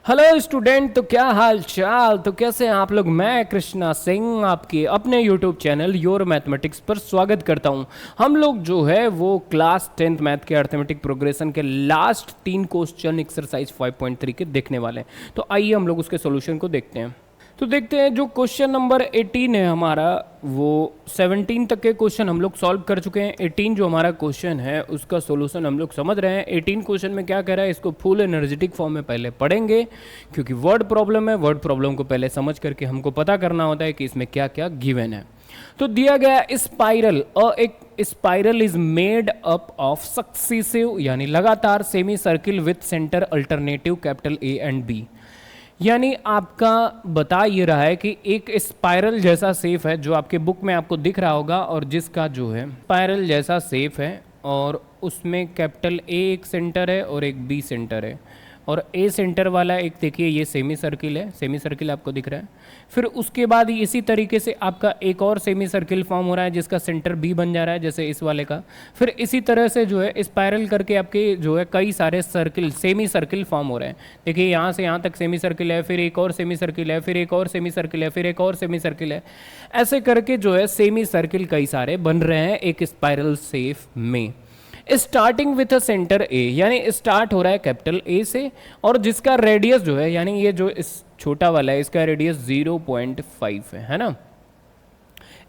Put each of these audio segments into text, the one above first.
Hello student, तो क्या हाल चाल। तो कैसे हैं आप लोग। मैं कृष्णा सिंह आपके अपने यूट्यूब चैनल योर मैथमेटिक्स पर स्वागत करता हूं। हम लोग जो है वो क्लास 10th मैथ के अर्थमेटिक प्रोग्रेशन के लास्ट 3 क्वेश्चन एक्सरसाइज 5.3 के देखने वाले हैं। तो आइए हम लोग उसके सॉल्यूशन को देखते हैं। तो देखते हैं, जो क्वेश्चन नंबर 18 है हमारा, वो 17 तक के क्वेश्चन हम लोग सॉल्व कर चुके हैं। 18 जो हमारा क्वेश्चन है उसका सॉल्यूशन हम लोग समझ रहे हैं। 18 क्वेश्चन में क्या कह रहा है, इसको फुल एनर्जेटिक फॉर्म में पहले पढ़ेंगे, क्योंकि वर्ड प्रॉब्लम है। वर्ड प्रॉब्लम को पहले समझ करके हमको पता करना होता है कि इसमें क्या क्या गिवन है। तो दिया गया स्पाइरल, एक spiral is made up of successive यानी लगातार semi circle with centre alternative capital A and B. यानी आपका बता ये रहा है कि एक स्पाइरल जैसा शेप है जो आपके बुक में आपको दिख रहा होगा, और जिसका जो है स्पाइरल जैसा शेप है, और उसमें कैपिटल ए एक सेंटर है और एक बी सेंटर है। और ए सेंटर वाला एक देखिए ये सेमी सर्किल है, सेमी सर्किल आपको दिख रहा है। फिर उसके बाद इसी तरीके से आपका एक और सेमी सर्किल फॉर्म हो रहा है जिसका सेंटर बी बन जा रहा है, जैसे इस वाले का। फिर इसी तरह से जो है स्पाइरल करके आपके जो है कई सारे सर्किल, सेमी सर्किल फॉर्म हो रहे हैं। देखिए यहाँ से यहाँ तक सेमी सर्किल है, फिर एक और सेमी सर्किल है, फिर एक और सेमी सर्किल है, फिर एक और सेमी सर्किल है। ऐसे करके जो है सेमी सर्किल कई सारे बन रहे हैं एक स्पाइरल शेप में। स्टार्टिंग विथ अ सेंटर ए, यानी स्टार्ट हो रहा है कैपिटल ए से, और जिसका रेडियस जो है, यानी ये जो इस छोटा वाला है इसका रेडियस 0.5 है ना।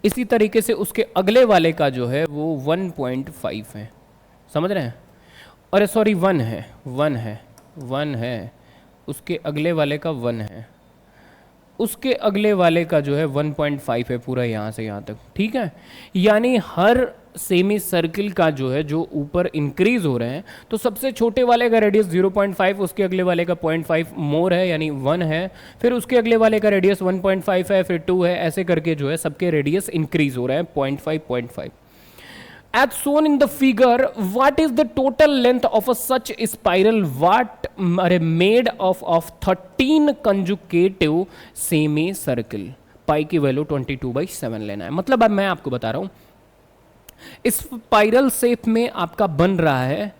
इसी तरीके से उसके अगले वाले का जो है वो 1.5 है, समझ रहे हैं। अरे सॉरी 1 है, 1 है, उसके अगले वाले का 1 है, उसके अगले वाले का जो है 1.5 है, पूरा यहाँ से यहाँ तक, ठीक है। यानी हर सेमी सर्किल का जो है जो ऊपर इंक्रीज हो रहे हैं, तो सबसे छोटे वाले का रेडियस 0.5, उसके अगले वाले का 0.5 मोर है यानी 1 है, फिर उसके अगले वाले का रेडियस 1.5 है, फिर 2 है। ऐसे करके जो है सबके रेडियस इंक्रीज हो रहे हैं 0.5. As shown in the figure, what is the total length of a such spiral made of 13 consecutive semicircle? पाई की वैल्यू 22/7 लेना है। मतलब अब मैं आपको बता रहा हूं, इस स्पाइरल शेप में आपका बन रहा है,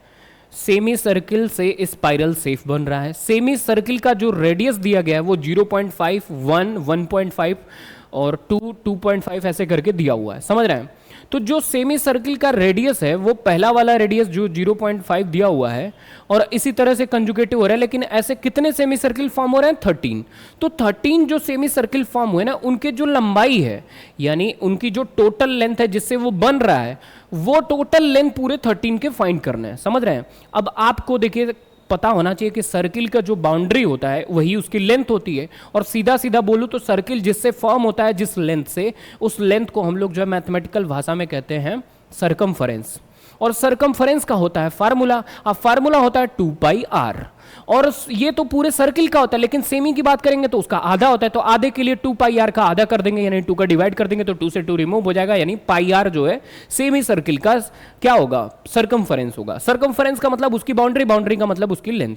सेमी सर्किल से स्पाइरल शेप बन रहा है। सेमी सर्किल का जो रेडियस दिया गया है वो 0.5, 1, 1.5 और 2, 2.5 ऐसे करके दिया हुआ है, समझ रहे हैं। तो जो सेमी सर्किल का रेडियस है वो पहला वाला रेडियस जो 0.5 दिया हुआ है, और इसी तरह से कंजुगेटिव हो रहा है। लेकिन ऐसे कितने सेमी सर्किल फॉर्म हो रहे हैं? 13। तो 13 जो सेमी सर्किल फॉर्म हुए ना, उनके जो लंबाई है, यानी उनकी जो टोटल लेंथ है जिससे वो बन रहा है, वो टोटल लेंथ पूरे 13 के फाइंड करना है, समझ रहे हैं। अब आपको देखिए पता होना चाहिए कि सर्किल का जो बाउंड्री होता है वही उसकी लेंथ होती है। और सीधा सीधा बोलूं तो सर्किल जिससे फॉर्म होता है, जिस लेंथ से, उस लेंथ को हम लोग जो है मैथमेटिकल भाषा में कहते हैं सरकमफरेंस। और सरकमफरेंस का होता है फार्मूला, अब फार्मूला होता है 2πr। और ये तो पूरे सर्किल का होता है, लेकिन सेमी की बात करेंगे तो उसका आधा होता है। तो आधे के लिए 2πr का आधा कर देंगे, यानी 2 का डिवाइड कर देंगे तो 2 से 2 रिमूव हो जाएगा, यानी πr जो है सेमी सर्किल का क्या होगा? सरकमफरेंस होगा। सरकमफरेंस का मतलब उसकी बाउंड्री, बाउंड्री का मतलब उसकी लेंथ।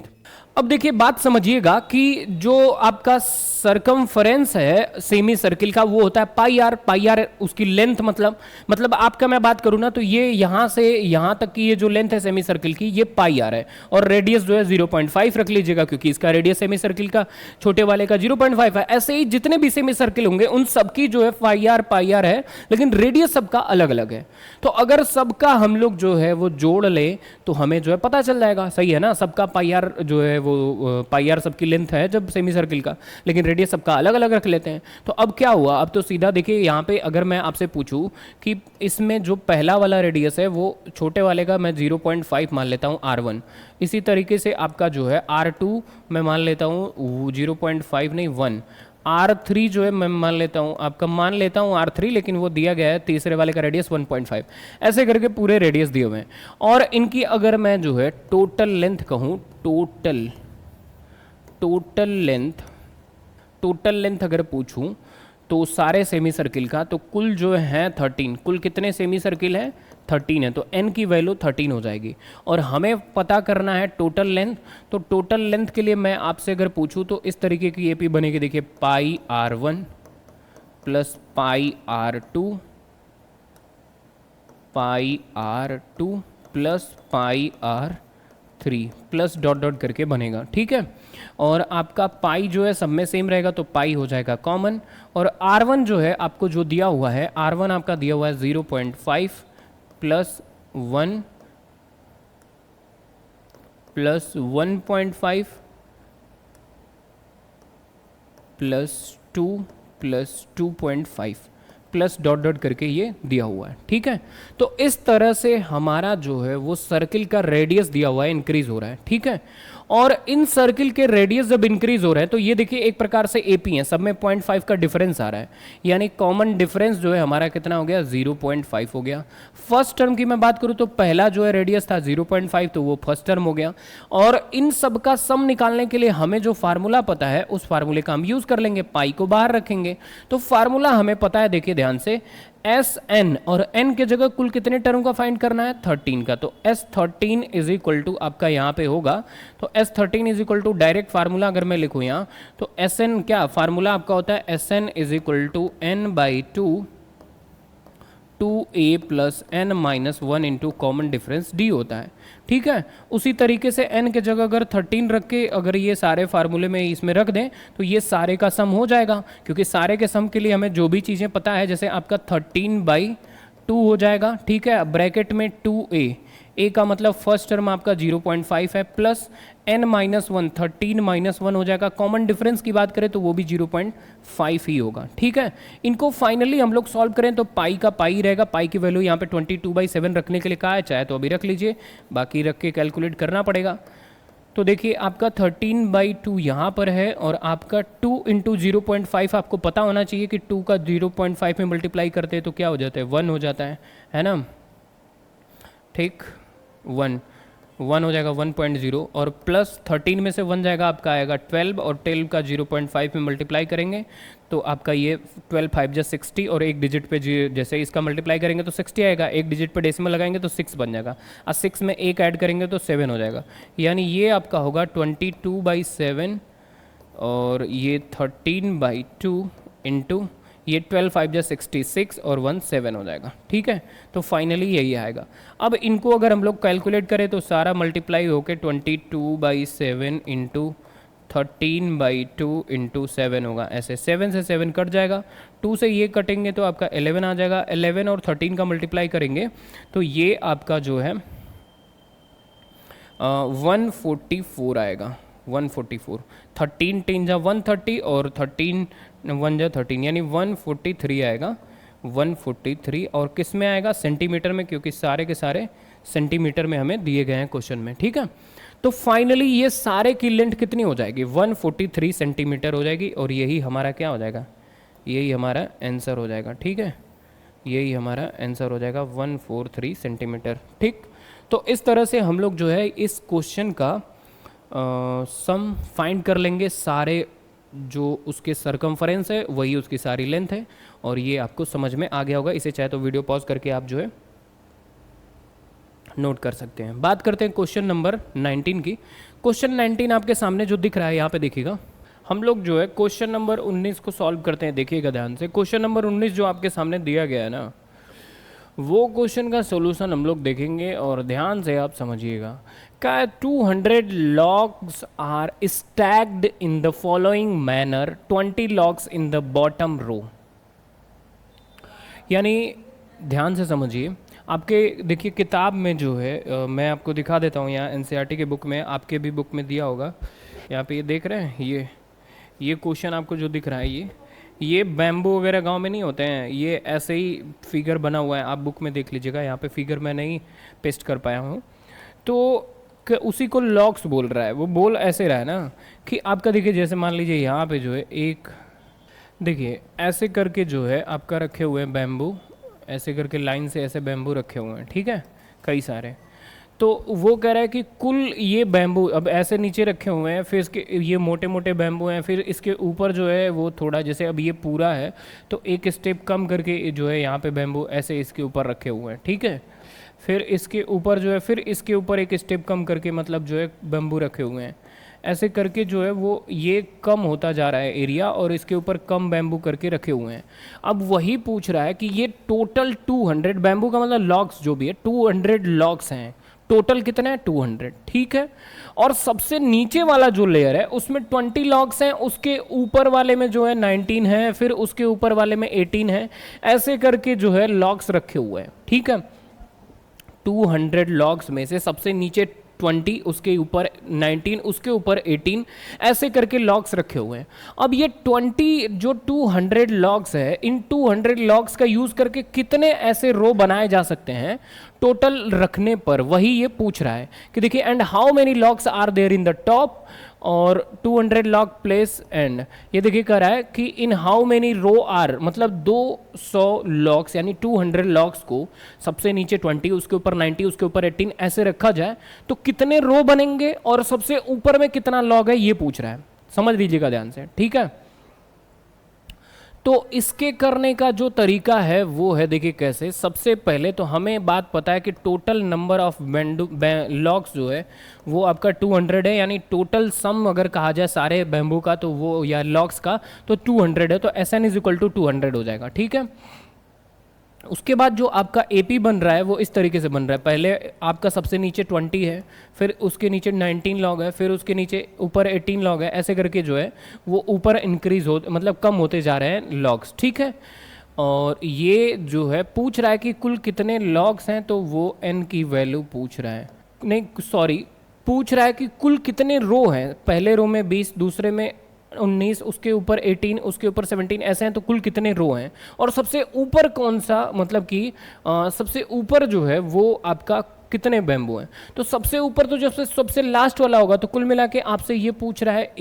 अब देखिए बात समझिएगा कि जो आपका सरकमफरेंस है सेमी सर्किल का वो होता है πr उसकी लेंथ। मतलब आपका मैं बात करूं ना, तो ये यहां से यहां तक की ये जो लेंथ है सेमी सर्किल की, ये πr है। और रेडियस जो है 0.5 रख लीजिएगा, क्योंकि इसका रेडियस सेमी सर्किल का छोटे वाले का 0.5 है। ऐसे ही जितने भी सेमी सर्किल होंगे उन सबकी जो है πr है, लेकिन रेडियस सबका अलग अलग है। तो अगर सबका हम लोग जो है वो जोड़ ले तो हमें जो है पता चल जाएगा, सही है ना। सबका πr जो है वो πr सबकी लेंथ है जब सेमी सर्किल का, लेकिन रेडियस सबका अलग अलग रख लेते हैं। तो अब क्या हुआ, अब तो सीधा देखिए यहाँ पे अगर मैं आपसे पूछूं कि इसमें जो पहला वाला रेडियस है वो छोटे वाले का मैं 0.5 मान लेता हूँ r1। इसी तरीके से आपका जो है r2 मैं मान लेता हूँ 0.5 नहीं 1। R3 जो है मैं मान लेता हूँ R3, लेकिन वो दिया गया है तीसरे वाले का रेडियस 1.5। ऐसे करके पूरे रेडियस दिए हुए हैं। और इनकी अगर मैं जो है टोटल लेंथ कहूँ, टोटल लेंथ अगर पूछूं तो सारे सेमी सर्किल का, तो कुल जो है 13, कुल कितने सेमी सर्किल है? 13 है। तो n की वैल्यू 13 हो जाएगी। और हमें पता करना है टोटल लेंथ। तो टोटल लेंथ के लिए मैं आपसे अगर पूछूं तो इस तरीके की एपी बनेगी, देखिए πr1 plus πr2 plus πr3 plus dot dot करके बनेगा, ठीक है। और आपका पाई जो है सब में सेम रहेगा तो पाई हो जाएगा कॉमन। और R1 जो है आपको जो दिया हुआ है, R1 आपका दिया हुआ है 0.5 plus 1 plus 1.5 plus 2 plus 2.5 plus dot dot करके ये दिया हुआ है, ठीक है। तो इस तरह से हमारा जो है वो सर्किल का रेडियस दिया हुआ है, इंक्रीज हो रहा है, ठीक है। और इन सर्किल के रेडियस जब इंक्रीज हो रहे हैं तो ये देखिए एक प्रकार से एपी है, सब में 0.5 का डिफरेंस आ रहा है, यानी कॉमन डिफरेंस जो है हमारा कितना हो गया 0.5 हो गया। फर्स्ट टर्म की मैं बात करूं तो पहला जो है रेडियस था 0.5 तो वो फर्स्ट टर्म हो गया। और इन सब का सम निकालने के लिए हमें जो फार्मूला पता है उस फार्मूले का हम यूज कर लेंगे, पाई को बाहर रखेंगे। तो फार्मूला हमें पता है, देखिए ध्यान से, एस एन, और एन के जगह कुल कितने टर्म का फाइंड करना है 13 का। तो S13 इज इक्वल टू आपका यहाँ पे होगा, तो S13 is equal to direct formula अगर मैं लिखूँ यहाँ तो Sn क्या फार्मूला आपका होता है, Sn is equal to n/2 2a plus n minus 1 into common difference d होता है, ठीक है। उसी तरीके से n के जगह अगर 13 रख के अगर ये सारे फार्मूले में इसमें रख दें तो ये सारे का सम हो जाएगा, क्योंकि सारे के सम के लिए हमें जो भी चीज़ें पता है, जैसे आपका 13/2 हो जाएगा, ठीक है। ब्रैकेट में 2a, a का मतलब फर्स्ट टर्म आपका 0.5 है, प्लस n माइनस 1, 13 माइनस 1 हो जाएगा। कॉमन डिफरेंस की बात करें तो वो भी 0.5 ही होगा, ठीक है। इनको फाइनली हम लोग सॉल्व करें तो पाई का पाई रहेगा, पाई की वैल्यू यहाँ पे 22/7 रखने के लिए कहा है, चाहे तो अभी रख लीजिए, बाकी रख के कैलकुलेट करना पड़ेगा। तो देखिए आपका 13/2 यहाँ पर है, और आपका 2 इंटू 0.5 आपको पता होना चाहिए कि 2 का 0.5 में मल्टीप्लाई करते हैं तो क्या हो जाता है 1 हो जाता है ना, ठीक। 1 हो जाएगा 1.0, और प्लस 13 में से 1 जाएगा आपका आएगा 12, और 12 का 0.5 में मल्टीप्लाई करेंगे तो आपका ये 12 5 जा 60, और एक डिजिट पे जैसे इसका मल्टीप्लाई करेंगे तो 60 आएगा, एक डिजिट पे डेसिमल लगाएंगे तो 6 बन जाएगा, और 6 में एक ऐड करेंगे तो 7 हो जाएगा, यानी ये आपका होगा 22/7, और ये 13/2 इंटू ये 12 5 जा 66, और 1 7 हो जाएगा, ठीक है। तो फाइनली यही आएगा। अब इनको अगर हम लोग कैलकुलेट करें तो सारा मल्टीप्लाई होके 22/7 इंटू 13/2 इंटू 7 होगा, ऐसे 7 से 7 कट जाएगा, 2 से ये कटेंगे तो आपका 11 आ जाएगा। 11 और 13 का मल्टीप्लाई करेंगे तो ये आपका जो है 144 आएगा, 144। 13 10 जा 130, और 13 1 जा 13, यानी 143 आएगा, 143। और किस में आएगा, सेंटीमीटर में, क्योंकि सारे के सारे सेंटीमीटर में हमें दिए गए हैं क्वेश्चन में, ठीक है। तो फाइनली ये सारे की लेंथ कितनी हो जाएगी 143 सेंटीमीटर हो जाएगी, और यही हमारा क्या हो जाएगा, यही हमारा आंसर हो जाएगा, ठीक है। यही हमारा आंसर हो जाएगा 143 सेंटीमीटर, ठीक। तो इस तरह से हम लोग जो है इस क्वेश्चन का सम फाइंड कर लेंगे, सारे जो उसके सरकमफरेंस है वही उसकी सारी लेंथ है, और ये आपको समझ में आ गया होगा। इसे चाहे तो वीडियो पॉज करके आप जो है नोट कर सकते हैं। बात करते हैं क्वेश्चन नंबर 19 की। क्वेश्चन 19 आपके सामने जो दिख रहा है यहाँ पे देखिएगा, हम लोग जो है क्वेश्चन नंबर 19 को सॉल्व करते हैं। देखिएगा ध्यान से, क्वेश्चन नंबर 19 जो आपके सामने दिया गया है ना, वो क्वेश्चन का सॉल्यूशन हम लोग देखेंगे, और ध्यान से आप समझिएगा। का 200 logs are stacked in the following manner, 20 logs in the bottom row. यानी ध्यान से समझिए, आपके देखिए किताब में जो है मैं आपको दिखा देता हूँ, यहाँ एनसीईआरटी के बुक में, आपके भी बुक में दिया होगा, यहाँ पे ये देख रहे हैं, ये क्वेश्चन आपको जो दिख रहा है, ये बैम्बू वगैरह गांव में नहीं होते हैं, ये ऐसे ही फिगर बना हुआ है, आप बुक में देख लीजिएगा। यहाँ पे फिगर मैं नहीं पेस्ट कर पाया हूँ, तो उसी को लॉक्स बोल रहा है। वो बोल ऐसे रहा है ना कि आपका देखिए, जैसे मान लीजिए यहाँ पे जो है एक, देखिए ऐसे करके जो है आपका रखे हुए हैं बैम्बू, ऐसे करके लाइन से ऐसे बैम्बू रखे हुए हैं, ठीक है, कई सारे। तो वो कह रहा है कि कुल ये बैम्बू अब ऐसे नीचे रखे हुए हैं, फिर इसके ये मोटे मोटे बैम्बू हैं, फिर इसके ऊपर जो है वो थोड़ा, जैसे अब ये पूरा है तो एक स्टेप कम करके जो है यहाँ पे बैम्बू ऐसे इसके ऊपर रखे हुए हैं, ठीक है। फिर इसके ऊपर जो है, फिर इसके ऊपर एक स्टेप कम करके मतलब जो है बैम्बू रखे हुए हैं, ऐसे करके जो है वो ये कम होता जा रहा है एरिया, और इसके ऊपर कम बैम्बू करके रखे हुए हैं। अब वही पूछ रहा है कि ये टोटल 200 बैम्बू का मतलब लॉग्स जो भी है 200 लॉग्स हैं, टोटल कितना है 200, ठीक है। और सबसे नीचे वाला जो लेयर है उसमें 20 लॉग्स हैं, उसके ऊपर वाले में जो है 19 है, फिर उसके ऊपर वाले में 18 है, ऐसे करके जो है लॉग्स रखे हुए हैं, ठीक है। 200 लॉग्स में से सबसे नीचे 20, उसके ऊपर 19, उसके ऊपर 18, ऐसे करके लॉग्स रखे हुए हैं। अब ये 20 जो 200 लॉग्स है, इन 200 लॉग्स का यूज करके कितने ऐसे रो बनाए जा सकते हैं टोटल रखने पर, वही ये पूछ रहा है कि देखिए and how many logs are there in the top और 200 लॉग प्लेस एंड, ये देखिए कह रहा है कि in how many row are, मतलब 200 लॉग्स यानी 200 लॉग्स को सबसे नीचे 20, उसके ऊपर 90, उसके ऊपर 18 ऐसे रखा जाए तो कितने रो बनेंगे और सबसे ऊपर में कितना लॉग है ये पूछ रहा है। समझ लीजिएगा ध्यान से, ठीक है। तो इसके करने का जो तरीका है वो है, देखिए कैसे। सबसे पहले तो हमें बात पता है कि टोटल नंबर ऑफ लॉग्स जो है वो आपका 200 है, यानी टोटल सम अगर कहा जाए सारे बैम्बू का तो वो, या लॉग्स का, तो 200 है, तो SN इज इक्वल टू 200 हो जाएगा, ठीक है। उसके बाद जो आपका AP बन रहा है वो इस तरीके से बन रहा है, पहले आपका सबसे नीचे 20 है, फिर उसके नीचे 19 लॉग है, फिर उसके नीचे ऊपर 18 लॉग है, ऐसे करके जो है वो ऊपर इंक्रीज हो, मतलब कम होते जा रहे हैं लॉग्स, ठीक है। और ये जो है पूछ रहा है कि कुल कितने लॉग्स हैं, तो वो N की वैल्यू पूछ रहा है, नहीं सॉरी, पूछ रहा है कि कुल कितने रो हैं, पहले रो में 20, दूसरे में 19, उसके ऊपर 18, उसके ऊपर 17, ऐसे हैं, तो कुल कितने रो हैं, और सबसे ऊपर कौन सा, मतलब कि सबसे ऊपर जो है वो आपका कितने बैम्बू हैं। तो सबसे ऊपर तो जब सबसे लास्ट वाला होगा, तो कुल मिला के आपसे ये पूछ रहा है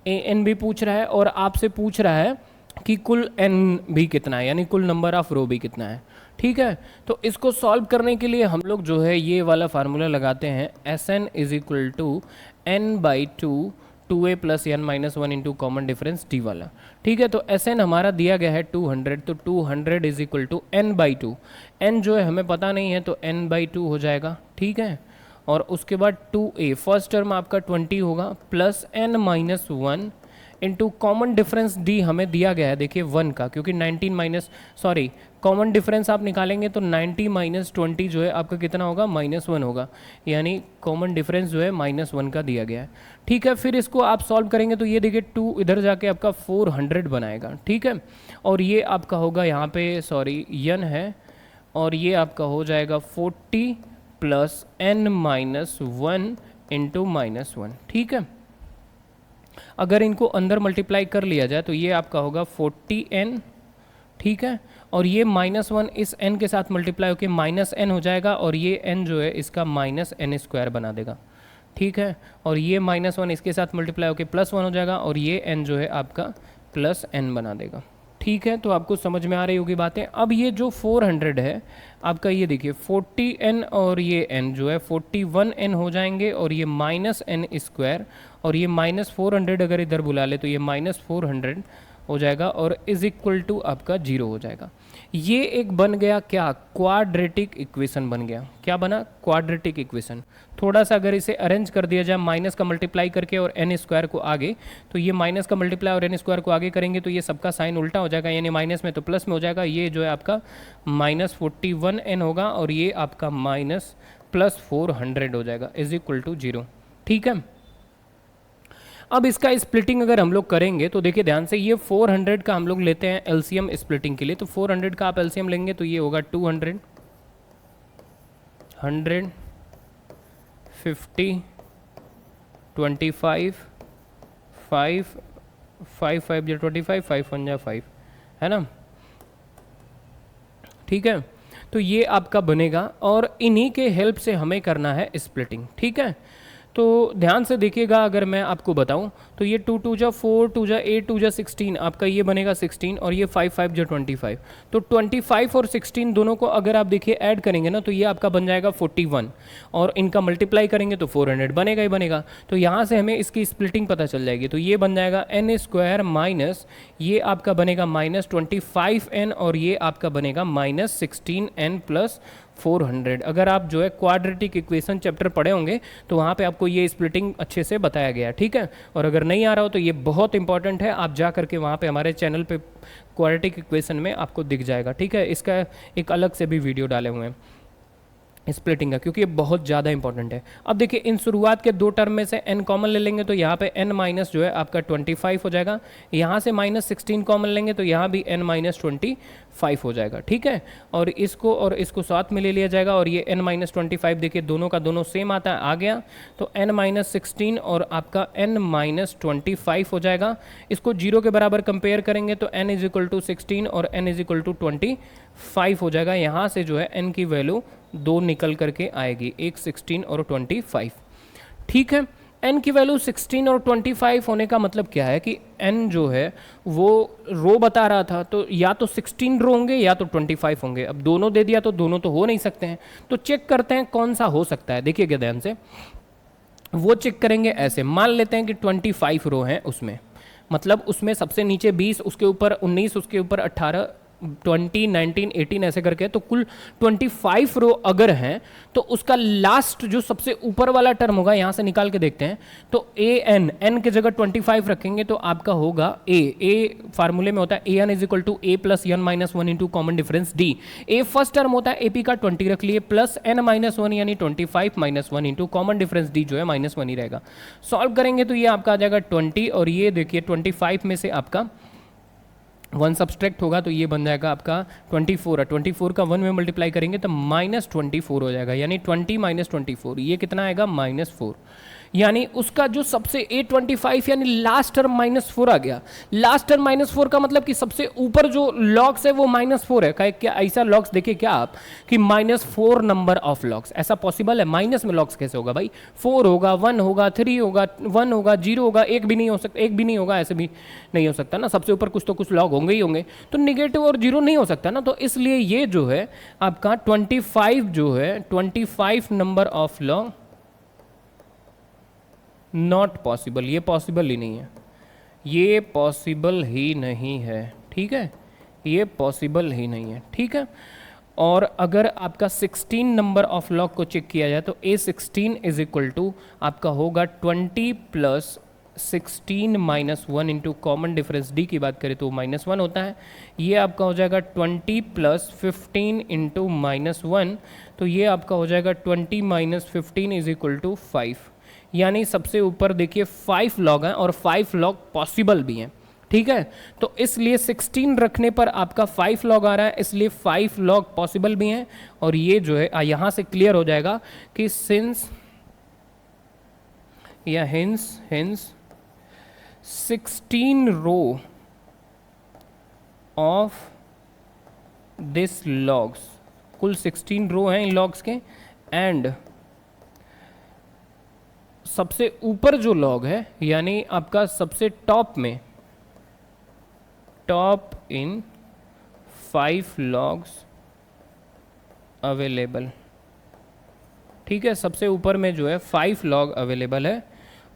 AN भी पूछ रहा है, और आपसे पूछ रहा है कि कुल N भी कितना है, यानी कुल नंबर ऑफ रो भी कितना है, ठीक है। तो इसको सॉल्व करने के लिए हम लोग जो है ये वाला फार्मूला लगाते हैं, SN is equal to N/2 2a plus n minus 1 into common difference d वाला, ठीक है। तो SN हमारा दिया गया है 200, तो 200 is equal to n/2, n जो है हमें पता नहीं है, तो n/2 हो जाएगा, ठीक है। और उसके बाद 2a, फर्स्ट टर्म आपका 20 होगा, plus n minus 1 into common difference d हमें दिया गया है, देखिए 1 का, क्योंकि 19 माइनस, सॉरी, कॉमन डिफरेंस आप निकालेंगे तो 90 माइनस 20 जो है आपका कितना होगा, -1 होगा, यानी कॉमन डिफरेंस जो है -1 का दिया गया है, ठीक है। फिर इसको आप सॉल्व करेंगे तो ये देखिए 2 इधर जाके आपका 400 बनाएगा, ठीक है। और ये आपका होगा यहाँ पे, सॉरी n है, और ये आपका हो जाएगा 40 प्लस n माइनस 1 इंटू -1, ठीक है। अगर इनको अंदर मल्टीप्लाई कर लिया जाए तो ये आपका होगा 40n, ठीक है। और ये -1 इस n के साथ मल्टीप्लाई होकर -n हो जाएगा, और ये n जो है इसका -n² बना देगा, ठीक है। और ये -1 इसके साथ मल्टीप्लाई होकर +1 हो जाएगा, और ये n जो है आपका +n बना देगा, ठीक है। तो आपको समझ में आ रही होगी बातें। अब ये जो 400 है आपका, ये देखिए 40n और ये n जो है 41n हो जाएंगे, और ये -n², और ये -400 अगर इधर बुला ले तो ये -400 हो जाएगा, और इज इक्वल टू आपका 0 हो जाएगा। ये एक बन गया क्या, क्वाड्रेटिक इक्वेशन बन गया। क्या बना, क्वाड्रेटिक इक्वेशन। थोड़ा सा अगर इसे अरेंज कर दिया जाए माइनस का मल्टीप्लाई करके और n² को आगे, तो ये माइनस का मल्टीप्लाई और n² को आगे करेंगे तो ये सबका साइन उल्टा हो जाएगा, यानी माइनस में तो प्लस में हो जाएगा। ये जो है आपका -41n होगा, और ये आपका +400 हो जाएगा, इज इक्वल टू 0, ठीक है। अब इसका स्प्लिटिंग अगर हम लोग करेंगे तो देखिए ध्यान से, ये 400 का हम लोग लेते हैं एलसीएम स्प्लिटिंग के लिए, तो 400 का आप एलसीएम लेंगे तो ये होगा 200, 100, 50, 25, 5, 5 5 या 25, 5 1 या 5, है ना, ठीक है। तो ये आपका बनेगा, और इन्हीं के हेल्प से हमें करना है स्प्लिटिंग, ठीक है। तो ध्यान से देखिएगा, अगर मैं आपको बताऊं तो ये 2 2 जा 4, 2 जा 8, 2 जा 16, आपका ये बनेगा 16, और ये 5 5 जा 25। तो 25 और 16 दोनों को अगर आप देखिए ऐड करेंगे ना, तो ये आपका बन जाएगा 41, और इनका मल्टीप्लाई करेंगे तो 400 बनेगा ही बनेगा। तो यहाँ से हमें इसकी स्प्लिटिंग पता चल जाएगी। तो ये बन जाएगा n² माइनस, ये आपका बनेगा -25n, और ये आपका बनेगा -16n प्लस 400। अगर आप जो है क्वाड्रेटिक इक्वेशन चैप्टर पढ़े होंगे तो वहाँ पे आपको ये स्प्लिटिंग अच्छे से बताया गया है, ठीक है। और अगर नहीं आ रहा हो तो ये बहुत इंपॉर्टेंट है, आप जा करके वहाँ पे हमारे चैनल पे क्वाड्रेटिक इक्वेशन में आपको दिख जाएगा, ठीक है। इसका एक अलग से भी वीडियो डाले हुए हैं। स्प्लिटिंग का, क्योंकि ये बहुत ज़्यादा इंपॉर्टेंट है। अब देखिए इन शुरुआत के दो टर्म में से n कॉमन ले लेंगे तो यहाँ पे n माइनस जो है आपका 25 हो जाएगा, यहाँ से -16 कॉमन लेंगे तो यहाँ भी n माइनस 25 हो जाएगा, ठीक है। और इसको साथ में ले लिया जाएगा, और ये n माइनस 25 देखिए दोनों का दोनों सेम आता है, आ गया तो n माइनस 16 और आपका n माइनस 25 हो जाएगा। इसको 0 के बराबर कंपेयर करेंगे तो n इज इक्वल टू 16 और n इज इक्वल टू 25 हो जाएगा। यहाँ से जो है n की वैल्यू 2 निकल करके आएगी, एक 16 और 25, ठीक है। n की वैल्यू 16 और 25 होने का मतलब क्या है कि n जो है वो रो बता रहा था, तो या तो 16 रो होंगे या तो 25 होंगे। अब दोनों दे दिया तो दोनों तो हो नहीं सकते हैं, तो चेक करते हैं कौन सा हो सकता है। देखिए ध्यान से, वो चेक करेंगे ऐसे, मान लेते हैं कि 25 रो हैं उसमें, मतलब उसमें सबसे नीचे 20, उसके ऊपर 19, उसके ऊपर 18, 20, 19, 18 ऐसे करके, तो कुल 25 रो अगर हैं तो उसका लास्ट जो सबसे ऊपर वाला टर्म होगा, यहां से निकाल के देखते हैं, तो एन के जगह 25 रखेंगे तो आपका होगा ए फार्मूले में होता है a n is equal to a plus n minus 1 into common difference d. A first term होता है एपी का 20 रख लिए, प्लस एन माइनस 1 यानी 25 minus 1 into common difference D जो है -1 ही रहेगा। सॉल्व करेंगे तो ये आपका आ जाएगा 20, और ये देखिए 25 में से आपका 1 सब्सट्रैक्ट होगा तो ये बन जाएगा आपका 24 है। 24 का 1 में मल्टीप्लाई करेंगे तो -24 हो जाएगा, यानी 20 माइनस 24, ये कितना आएगा -4, यानी उसका जो सबसे A25 यानी लास्ट टर्म -4 आ गया। लास्ट टर्म -4 का मतलब कि सबसे ऊपर जो लॉग्स है वो -4 है। क्या ऐसा लॉग्स देखिए क्या आप कि -4 नंबर ऑफ लॉग्स, ऐसा पॉसिबल है? माइनस में लॉग्स कैसे होगा भाई? 4 होगा, 1 होगा, 3 होगा, 1 होगा, 0 होगा, एक भी नहीं हो सकता, एक भी नहीं होगा, ऐसे भी नहीं हो सकता ना, सबसे ऊपर कुछ तो कुछ लॉग होंगे ही होंगे, तो निगेटिव और 0 नहीं हो सकता ना। तो इसलिए ये जो है आपका 25 जो है 25 number of log not possible, ये पॉसिबल ही नहीं है, ये पॉसिबल ही नहीं है, ठीक है, ये पॉसिबल ही नहीं है, ठीक है। और अगर आपका 16 नंबर ऑफ लॉग को चेक किया जाए तो A16 इज इक्वल टू आपका होगा 20 plus 16 minus 1 into common difference D की बात करें तो -1 होता है। ये आपका हो जाएगा 20 प्लस 15 इंटू -1, तो ये आपका हो जाएगा 20 माइनस 15 इज इक्वल टू 5, यानी सबसे ऊपर देखिए 5 लॉग हैं और 5 लॉग पॉसिबल भी हैं, ठीक है। तो इसलिए 16 रखने पर आपका 5 लॉग आ रहा है, इसलिए 5 लॉग पॉसिबल भी हैं। और ये जो है यहाँ से क्लियर हो जाएगा कि सिंस या hence 16 row of this logs, कुल 16 रो हैं इन लॉग्स के, एंड सबसे ऊपर जो लॉग है यानी आपका सबसे टॉप में, टॉप इन 5 लॉग्स अवेलेबल, ठीक है, सबसे ऊपर में जो है 5 लॉग अवेलेबल है,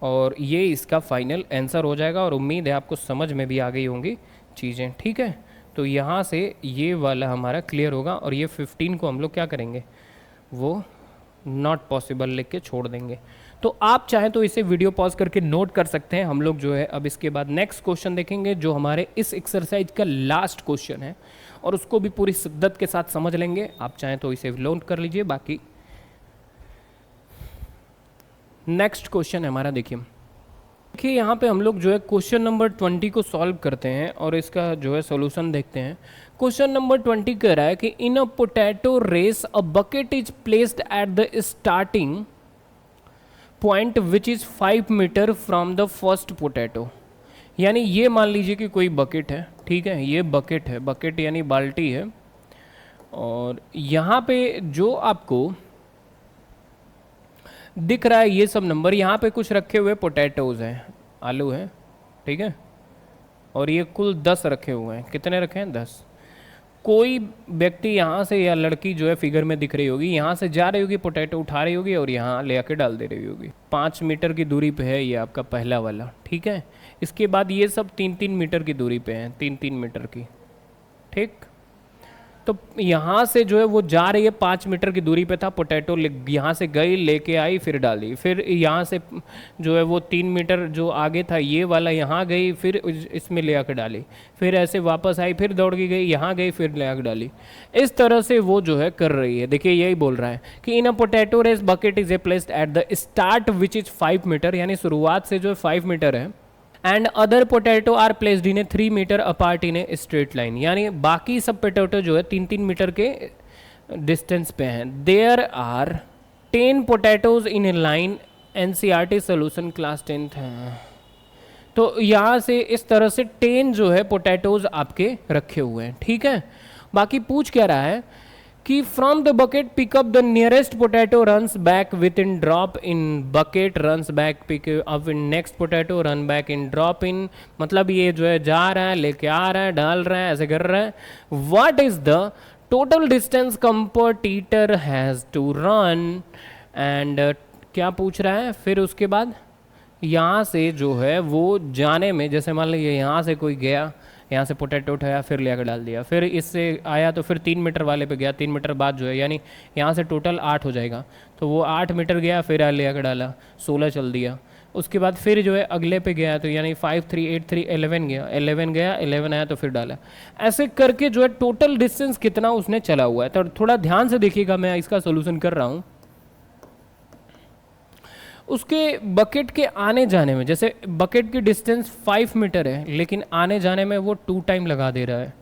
और ये इसका फाइनल आंसर हो जाएगा। और उम्मीद है आपको समझ में भी आ गई होंगी चीज़ें, ठीक है। तो यहाँ से ये वाला हमारा क्लियर होगा, और ये 15 को हम लोग क्या करेंगे, वो नॉट पॉसिबल लिख के छोड़ देंगे। तो आप चाहें तो इसे वीडियो पॉज करके नोट कर सकते हैं। हम लोग जो है अब इसके बाद नेक्स्ट क्वेश्चन देखेंगे जो हमारे इस एक्सरसाइज का लास्ट क्वेश्चन है, और उसको भी पूरी शिद्दत के साथ समझ लेंगे। आप चाहें तो इसे नोट कर लीजिए। बाकी नेक्स्ट क्वेश्चन है हमारा, देखिए यहाँ पे हम लोग जो है क्वेश्चन नंबर 20 को सॉल्व करते हैं और इसका जो है सॉल्यूशन देखते हैं। क्वेश्चन नंबर 20 कह रहा है कि in a potato race a bucket is placed at the starting point which is 5 metre from the first potato. यानी ये मान लीजिए कि कोई बकेट है, ठीक है, ये बकेट है, बकेट यानी बाल्टी है, और यहाँ पे जो आपको दिख रहा है ये सब नंबर, यहाँ पे कुछ रखे हुए पोटैटोज हैं, आलू हैं, ठीक है, और ये कुल 10 रखे हुए हैं। कितने रखे हैं? 10। कोई व्यक्ति यहाँ से या लड़की जो है फिगर में दिख रही होगी, यहाँ से जा रही होगी, पोटैटो उठा रही होगी और यहाँ ले आके डाल दे रही होगी। 5 मीटर की दूरी पे है ये आपका पहला वाला, ठीक है। इसके बाद ये सब 3-3 मीटर की दूरी पे हैं, 3-3 मीटर की, ठीक। तो यहाँ से जो है वो जा रही है, 5 मीटर की दूरी पे था पोटैटो, यहाँ से गई, लेके आई, फिर डाली, फिर यहाँ से जो है वो 3 मीटर जो आगे था ये वाला यहाँ गई, फिर इसमें ले आकर डाली, फिर ऐसे वापस आई, फिर दौड़ के गई, यहाँ गई, फिर ले आकर डाली। इस तरह से वो जो है कर रही है। देखिए यही बोल रहा है कि in a potato race bucket is a placed at the start which is 5 metre, यानी शुरुआत से जो 5 मीटर है, and other potato are placed in a 3 metre apart in a straight line, यानी बाकी सब पोटैटो जो है 3-3 मीटर के डिस्टेंस पे हैं। There are 10 potatoes in a line, NCERT solution class 10th है। तो यहाँ से इस तरह से 10 जो है पोटैटोज आपके रखे हुए हैं, ठीक है। बाकी पूछ क्या रहा है कि from the bucket pick up the nearest potato, runs back with in drop in bucket, runs back pick up in next potato, run back in drop in, मतलब ये जो है जा रहा है, लेके आ रहा है, डाल रहा है, ऐसे कर रहा है। What is the total distance competitor has to run, and क्या पूछ रहा है फिर उसके बाद यहाँ से जो है वो जाने में, जैसे मान लीजिए यहाँ से कोई गया, यहाँ से पोटैटो उठाया, फिर ले आकर डाल दिया, फिर इससे आया तो फिर 3 मीटर वाले पे गया, 3 मीटर बाद जो है, यानी यहाँ से टोटल 8 हो जाएगा, तो वो 8 मीटर गया, फिर ले आकर डाला, 16 चल दिया। उसके बाद फिर जो है अगले पे गया, तो यानी 5 3 8 3 11 गया, 11 गया, 11 आया तो फिर डाला। ऐसे करके जो है टोटल डिस्टेंस कितना उसने चला हुआ है। तो थोड़ा ध्यान से देखिएगा, मैं इसका सोल्यूशन कर रहा हूँ। उसके बकेट के आने जाने में, जैसे बकेट की डिस्टेंस 5 मीटर है, लेकिन आने जाने में वो 2 टाइम लगा दे रहा है।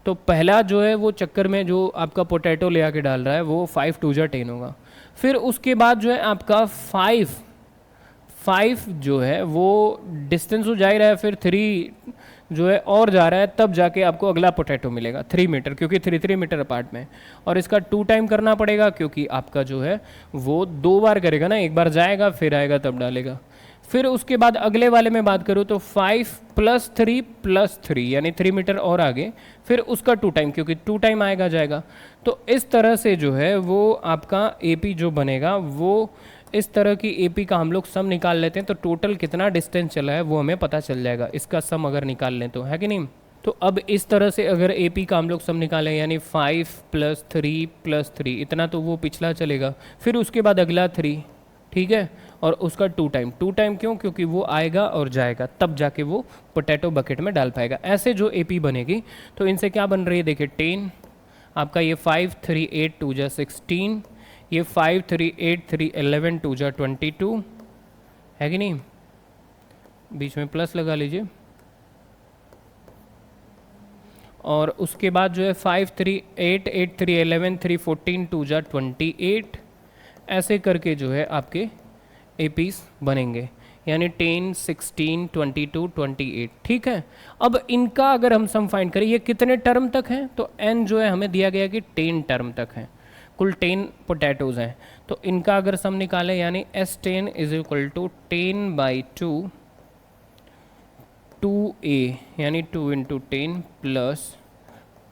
तो पहला जो है वो चक्कर में जो आपका पोटैटो ले आके डाल रहा है वो 5 2 10 होगा। फिर उसके बाद जो है आपका 5 जो है वो डिस्टेंस हो जा रहा है, फिर 3 जो है और जा रहा है, तब जाके आपको अगला पोटैटो मिलेगा 3 मीटर, क्योंकि 3 मीटर अपार्ट में। और इसका 2 टाइम करना पड़ेगा, क्योंकि आपका जो है वो 2 बार करेगा ना, एक बार जाएगा फिर आएगा तब डालेगा। फिर उसके बाद अगले वाले में बात करूँ तो 5 + 3 + 3 यानी 3 मीटर और आगे, फिर उसका 2 टाइम, क्योंकि 2 टाइम आएगा जाएगा। तो इस तरह से जो है वो आपका एपी जो बनेगा, वो इस तरह की एपी का हम लोग सम निकाल लेते हैं, तो टोटल कितना डिस्टेंस चला है वो हमें पता चल जाएगा, इसका सम अगर निकाल लें तो, है कि नहीं। तो अब इस तरह से अगर एपी का हम लोग सम निकालें, यानी 5 + 3 + 3 इतना, तो वो पिछला चलेगा, फिर उसके बाद अगला 3, ठीक है, और उसका 2 टाइम। 2 टाइम क्यों? क्योंकि वो आएगा और जाएगा, तब जाके वो पोटैटो बकेट में डाल पाएगा। ऐसे जो एपी बनेगी, तो इनसे क्या बन रही है, देखिए 10 आपका, ये 5 3 8 2 16, ये 5 3 8 3 11 2 22, है कि नहीं, बीच में प्लस लगा लीजिए। और उसके बाद जो है 5 3 8 8 3 11 3 14 2 28, ऐसे करके जो है आपके एपीस बनेंगे, यानी 10 16 22 28, ठीक है। अब इनका अगर हम सम फाइंड करें, ये कितने टर्म तक हैं, तो n जो है हमें दिया गया कि 10 टर्म तक हैं, कुल 10 पोटैटोज़ हैं। तो इनका अगर सम निकालें, यानी S10 = 10/2 2a, यानी 2 × 10 +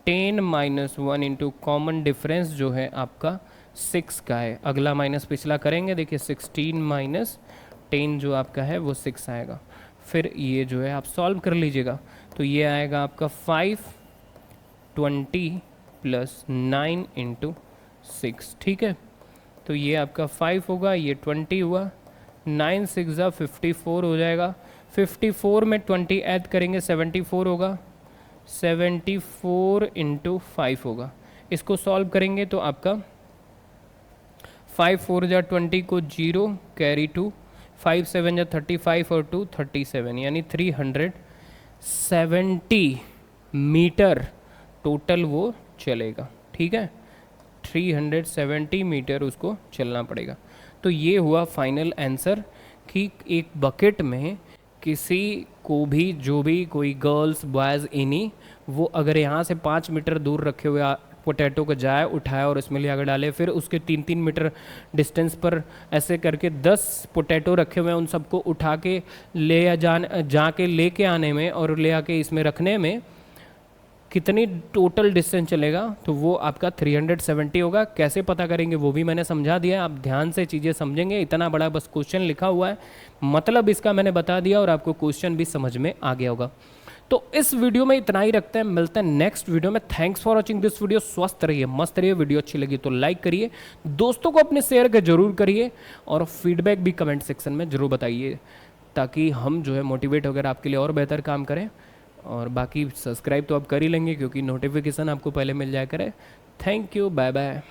10 - 1 × कॉमन डिफरेंस जो है आपका 6 का है। अगला माइनस पिछला करेंगे, देखिए 16 - 10 जो आपका है वो 6 आएगा। फिर ये जो है आप सॉल्व कर लीजिएगा, तो ये आएगा आपका 5 20 + 9 × 6, ठीक है। तो ये आपका 5 होगा, ये 20 हुआ, 9 6 54 हो जाएगा। 54 में 20 ऐड करेंगे 74 होगा, 74 × 5 होगा। इसको सॉल्व करेंगे तो आपका 5 4 20 को 0 कैरी 2, 5 7 35 और 2 37, यानी 370 मीटर टोटल वो चलेगा, ठीक है। 370 मीटर उसको चलना पड़ेगा। तो ये हुआ फाइनल आंसर कि एक बकेट में किसी को भी, जो भी कोई गर्ल्स बॉयज़ एनी, वो अगर यहाँ से 5 मीटर दूर रखे हुए पोटैटो को जाए, उठाए और इसमें ले आकर डाले, फिर उसके 3-3 मीटर डिस्टेंस पर ऐसे करके 10 पोटैटो रखे हुए हैं, उन सबको उठा के जाके लेके आने में और ले आके इसमें रखने में कितनी टोटल डिस्टेंस चलेगा, तो वो आपका 370 होगा। कैसे पता करेंगे वो भी मैंने समझा दिया, आप ध्यान से चीज़ें समझेंगे। इतना बड़ा बस क्वेश्चन लिखा हुआ है, मतलब इसका मैंने बता दिया और आपको क्वेश्चन भी समझ में आ गया होगा। तो इस वीडियो में इतना ही रखते हैं, मिलते हैं नेक्स्ट वीडियो में। Thanks for watching this video. स्वस्थ रहिए, मस्त रहिए। वीडियो अच्छी लगी तो लाइक करिए, दोस्तों को अपने शेयर कर जरूर करिए, और फीडबैक भी कमेंट सेक्शन में जरूर बताइए, ताकि हम जो है मोटिवेट होकर आपके लिए और बेहतर काम करें। और बाकी सब्सक्राइब तो आप कर ही लेंगे, क्योंकि नोटिफिकेशन आपको पहले मिल जाया करे। Thank you, bye bye.